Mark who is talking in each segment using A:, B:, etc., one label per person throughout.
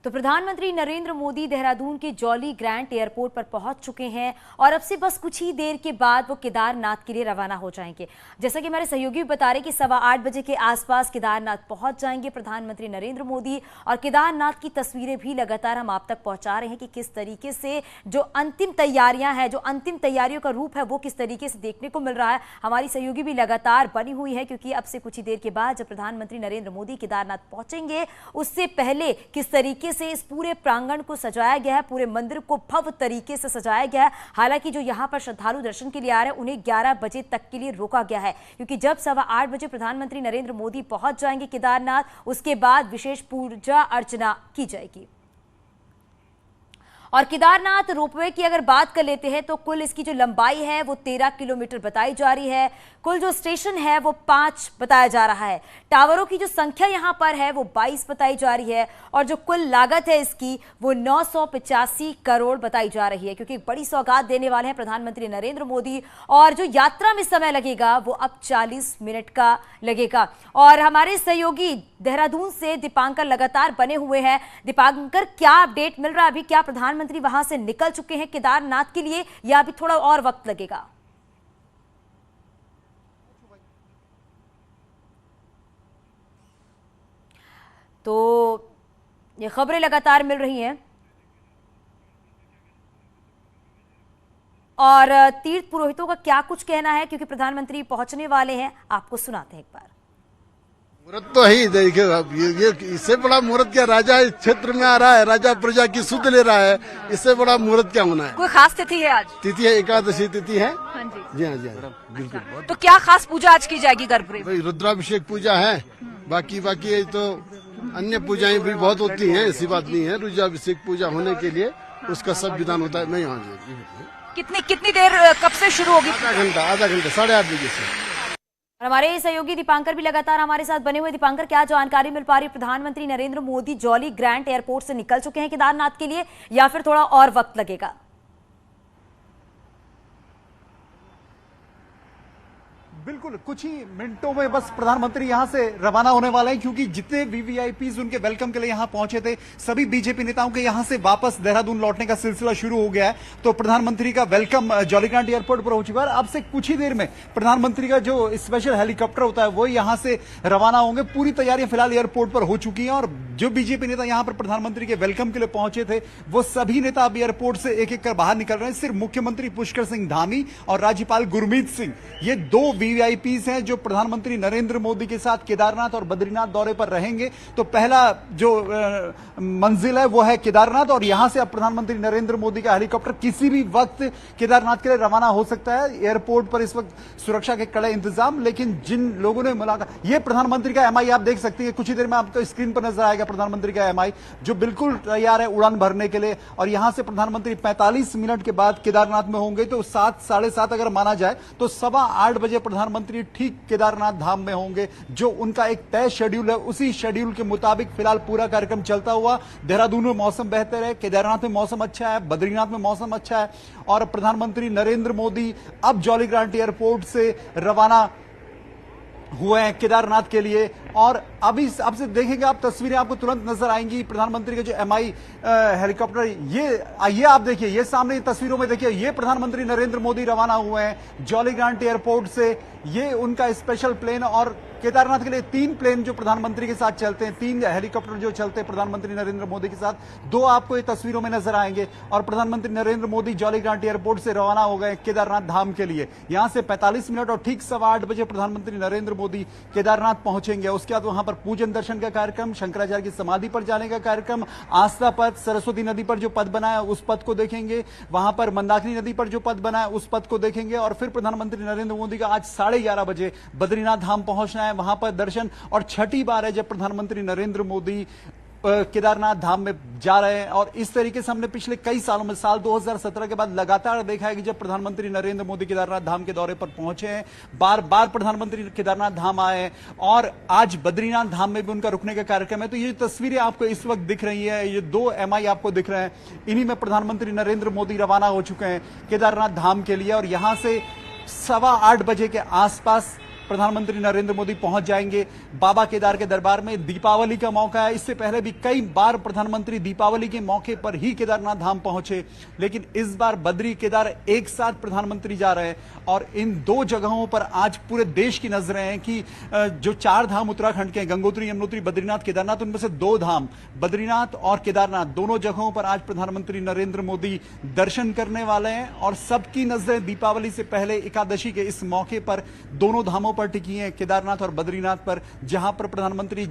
A: तो प्रधानमंत्री नरेंद्र मोदी देहरादून के जॉली ग्रांट एयरपोर्ट पर पहुंच चुके हैं और अब से बस कुछ ही देर के बाद वो केदारनाथ के लिए रवाना हो जाएंगे। जैसा कि हमारे सहयोगी भी बता रहे कि 8:15 बजे के आसपास केदारनाथ पहुंच जाएंगे प्रधानमंत्री नरेंद्र मोदी। और केदारनाथ की तस्वीरें भी लगातार हम आप तक पहुंचा रहे हैं कि किस तरीके से जो अंतिम तैयारियां हैं, जो अंतिम तैयारियों का रूप है, वो किस तरीके से देखने को मिल रहा है। हमारी सहयोगी भी लगातार बनी हुई है क्योंकि अब से कुछ ही देर के बाद जब प्रधानमंत्री नरेंद्र मोदी केदारनाथ पहुंचेंगे उससे पहले किस तरीके से इस पूरे प्रांगण को सजाया गया है, पूरे मंदिर को भव्य तरीके से सजाया गया है। हालांकि जो यहां पर श्रद्धालु दर्शन के लिए आ रहे हैं उन्हें 11 बजे तक के लिए रोका गया है क्योंकि जब 8:15 बजे प्रधानमंत्री नरेंद्र मोदी पहुंच जाएंगे केदारनाथ, उसके बाद विशेष पूजा अर्चना की जाएगी। और केदारनाथ रोपवे की अगर बात कर लेते हैं तो कुल इसकी जो लंबाई है वो 13 किलोमीटर बताई जा रही है। कुल जो स्टेशन है वो 5 बताया जा रहा है। टावरों की जो संख्या यहां पर है वो 22 बताई जा रही है और जो कुल लागत है इसकी वो 985 करोड़ बताई जा रही है क्योंकि बड़ी सौगात देने वाले हैं प्रधानमंत्री नरेंद्र मोदी। और जो यात्रा में समय लगेगा वो अब 40 मिनट का लगेगा। और हमारे सहयोगी देहरादून से दीपांकर लगातार बने हुए हैं। दीपांकर, क्या अपडेट मिल रहा है अभी? क्या प्रधानमंत्री वहां से निकल चुके हैं केदारनाथ के लिए या अभी थोड़ा और वक्त लगेगा? तो ये खबरें लगातार मिल रही हैं और तीर्थ पुरोहितों का क्या कुछ कहना है क्योंकि प्रधानमंत्री पहुंचने वाले हैं, आपको सुनाते हैं एक बार।
B: मुहूर्त तो है, देखिए ये इससे बड़ा मुहूर्त क्या, राजा इस क्षेत्र में आ रहा है, राजा प्रजा की सुध ले रहा है, इससे बड़ा मुहूर्त क्या होना है।
C: कोई खास तिथि है आज?
B: तिथि है, एकादशी तिथि है।
C: हाँ जी।
B: जी हाँ जी हाँ, बिल्कुल।
C: तो क्या खास पूजा आज की जाएगी गर्भगृह में?
B: रुद्राभिषेक पूजा है, बाकी तो अन्य पूजाएं भी बहुत होती हैं, ऐसी बात नहीं है। रुद्राभिषेक पूजा होने के लिए उसका सब विधान होता है। मैं यहाँ
C: कितनी देर कब से शुरू होगी?
B: आधा घंटा 8:30 बजे से।
A: हमारे सहयोगी दीपांकर भी लगातार हमारे साथ बने हुए। दीपांकर, क्या जानकारी मिल पा रही है? प्रधानमंत्री Narendra Modi jolly grant airport से निकल चुके हैं केदारनाथ के लिए या फिर थोड़ा और वक्त लगेगा?
D: बिल्कुल, कुछ ही मिनटों में बस प्रधानमंत्री यहां से रवाना होने वाले हैं क्योंकि जितने वीवीआईपीज उनके वेलकम के लिए यहां पहुंचे थे सभी बीजेपी नेताओं के यहां से वापस देहरादून लौटने का सिलसिला शुरू हो गया है। तो प्रधानमंत्री का वेलकम जॉली ग्रांट एयरपोर्ट पर हो चुका है। अब से कुछ ही देर में प्रधानमंत्री का जो स्पेशल हेलीकॉप्टर होता है वो यहां से रवाना होंगे। पूरी तैयारियां फिलहाल एयरपोर्ट पर हो चुकी हैं और जो बीजेपी नेता यहां पर प्रधानमंत्री के वेलकम के लिए पहुंचे थे वो सभी नेता अब एयरपोर्ट से एक एक कर बाहर निकल रहे हैं। सिर्फ मुख्यमंत्री पुष्कर सिंह धामी और राज्यपाल गुरमीत सिंह, ये 2 वीवीआईपीज हैं जो प्रधानमंत्री नरेंद्र मोदी के साथ केदारनाथ और बद्रीनाथ दौरे पर रहेंगे। तो पहला जो मंजिल है वो है केदारनाथ और यहां से अब प्रधानमंत्री नरेंद्र मोदी का हेलीकॉप्टर किसी भी वक्त केदारनाथ के लिए रवाना हो सकता है। एयरपोर्ट पर इस वक्त सुरक्षा के कड़े इंतजाम, लेकिन जिन लोगों ने मुलाकात, ये प्रधानमंत्री का एमआई आप देख सकते हैं, कुछ ही देर में आपको स्क्रीन पर नजर आएगा प्रधानमंत्री का एमआई जो बिल्कुल तैयार है उड़ान भरने के लिए। और यहां से प्रधानमंत्री 45 मिनट के बाद केदारनाथ में होंगे। तो 7 साढ़े 7 अगर माना जाए तो 8:15 बजे प्रधानमंत्री ठीक केदारनाथ धाम में होंगे। जो उनका एक तय शेड्यूल है उसी शेड्यूल के मुताबिक फिलहाल पूरा कार्यक्रम चलता हुआ। देहरादून में मौसम बेहतर है, केदारनाथ में मौसम अच्छा है, बद्रीनाथ में मौसम अच्छा है और प्रधानमंत्री नरेंद्र मोदी अब जॉली ग्रांट एयरपोर्ट से रवाना हुए हैं केदारनाथ के लिए। और अभी अब से देखेंगे आप, तस्वीरें आपको तुरंत नजर आएंगी प्रधानमंत्री के जो एमआई हेलीकॉप्टर, ये आप देखिए, ये सामने तस्वीरों में देखिए, ये प्रधानमंत्री नरेंद्र मोदी रवाना हुए हैं जॉली ग्रांट एयरपोर्ट से। ये उनका स्पेशल प्लेन और केदारनाथ के लिए 3 प्लेन जो प्रधानमंत्री के साथ चलते हैं, 3 हेलीकॉप्टर जो चलते हैं प्रधानमंत्री नरेंद्र मोदी के साथ, 2 आपको ये तस्वीरों में नजर आएंगे। और प्रधानमंत्री Narendra Modi jolly grant airport से रवाना हो गए केदारनाथ धाम के लिए। यहां से 45 मिनट और ठीक 8:15 बजे प्रधानमंत्री नरेंद्र मोदी केदारनाथ पहुंचेंगे। उसके बाद वहां पर पूजन दर्शन का कार्यक्रम, शंकराचार्य की समाधि पर जाने का कार्यक्रम, आस्था पथ, सरस्वती नदी पर जो पथ बना है उस पथ को देखेंगे, वहां पर मंदाकिनी नदी पर जो पथ बना है उस पथ को देखेंगे। और फिर प्रधानमंत्री नरेंद्र मोदी का आज 11:30 बजे बद्रीनाथ धाम पहुंचना है, वहां पर दर्शन। और छठी बार है जब प्रधानमंत्री नरेंद्र मोदी केदारनाथ धाम में जा रहे हैं। और इस तरीके से हमने पिछले कई सालों में, साल 2017 के बाद लगातार देखा है कि जब प्रधानमंत्री नरेंद्र मोदी केदारनाथ धाम के दौरे पर पहुंचे हैं, बार बार प्रधानमंत्री केदारनाथ धाम आए हैं और आज बद्रीनाथ धाम में भी उनका रुकने का कार्यक्रम है। तो ये तस्वीरें आपको इस वक्त दिख रही है, ये 2 एमआई आपको दिख रहे हैं, इन्हीं में प्रधानमंत्री नरेंद्र मोदी रवाना हो चुके हैं केदारनाथ धाम के लिए। और यहां से 8:15 बजे के आसपास प्रधानमंत्री नरेंद्र मोदी पहुंच जाएंगे बाबा केदार के दरबार में। दीपावली का मौका है, इससे पहले भी कई बार प्रधानमंत्री दीपावली के मौके पर ही केदारनाथ धाम पहुंचे, लेकिन इस बार बद्री केदार एक साथ प्रधानमंत्री जा रहे हैं। और इन दो जगहों पर आज पूरे देश की नजरें हैं कि जो 4 धाम उत्तराखंड के, गंगोत्री, यमुनोत्री, बद्रीनाथ, केदारनाथ, उनमें से 2 धाम बद्रीनाथ और केदारनाथ, दोनों जगहों पर आज प्रधानमंत्री नरेंद्र मोदी दर्शन करने वाले हैं। और सबकी नजरें दीपावली से पहले एकादशी के इस मौके पर दोनों धामों पर टिकी हैं, केदारनाथ और बद्रीनाथ पर, जहां पर प्रधानमंत्री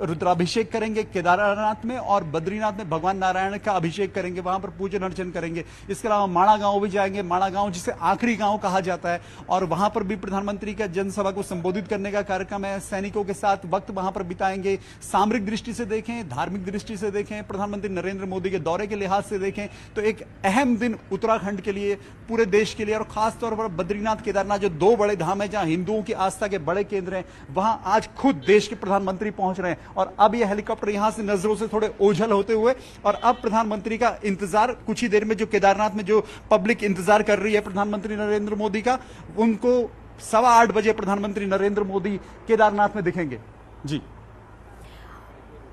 D: रुद्राभिषेक करेंगे केदारनाथ में और बद्रीनाथ में भगवान नारायण का अभिषेक करेंगे, वहां पर पूजन अर्चन करेंगे। इसके अलावा माणा गांव भी जाएंगे, माणा गांव जिसे आखिरी गांव कहा जाता है, और वहां पर भी प्रधानमंत्री का जनसभा को संबोधित करने का कार्यक्रम है। सैनिकों के साथ वक्त वहां पर बिताएंगे। सामरिक दृष्टि से देखें, धार्मिक दृष्टि से देखें, प्रधानमंत्री नरेंद्र मोदी के दौरे के लिहाज से देखें तो एक अहम दिन उत्तराखंड के लिए, पूरे देश के लिए, और खासतौर पर बद्रीनाथ केदारनाथ जो 2 बड़े धाम है जहां हिंदुओं की आस्था के बड़े केंद्र हैं, वहां आज खुद देश के प्रधानमंत्री पहुंच रहे हैं। और अब यह हेलीकॉप्टर यहां से नजरों से थोड़े ओझल होते हुए, और अब प्रधानमंत्री का इंतजार कुछ ही देर में, जो केदारनाथ में जो पब्लिक इंतजार कर रही है प्रधानमंत्री नरेंद्र मोदी का, उनको 8:15 बजे प्रधानमंत्री नरेंद्र मोदी केदारनाथ में दिखेंगे। जी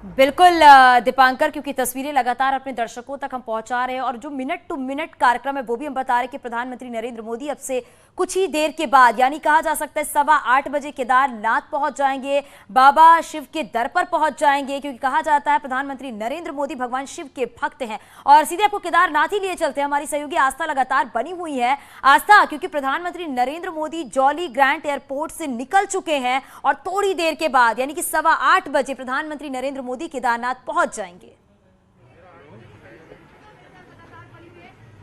A: बिल्कुल दीपांकर, क्योंकि तस्वीरें लगातार अपने दर्शकों तक हम पहुंचा रहे हैं और जो मिनट टू मिनट कार्यक्रम है वो भी हम बता रहे हैं कि प्रधानमंत्री नरेंद्र मोदी अब से कुछ ही देर के बाद, यानी कहा जा सकता है 8:15 बजे केदारनाथ पहुंच जाएंगे, बाबा शिव के दर पर पहुंच जाएंगे, क्योंकि कहा जाता है प्रधानमंत्री नरेंद्र मोदी भगवान शिव के भक्त हैं। और सीधे आपको केदारनाथ ही लिए चलते हैं, हमारी सहयोगी आस्था लगातार बनी हुई है। आस्था, क्योंकि प्रधानमंत्री Narendra Modi jolly grant airport से निकल चुके हैं और थोड़ी देर के बाद यानी कि 8:15 बजे प्रधानमंत्री नरेंद्र मोदी केदारनाथ पहुंच जाएंगे।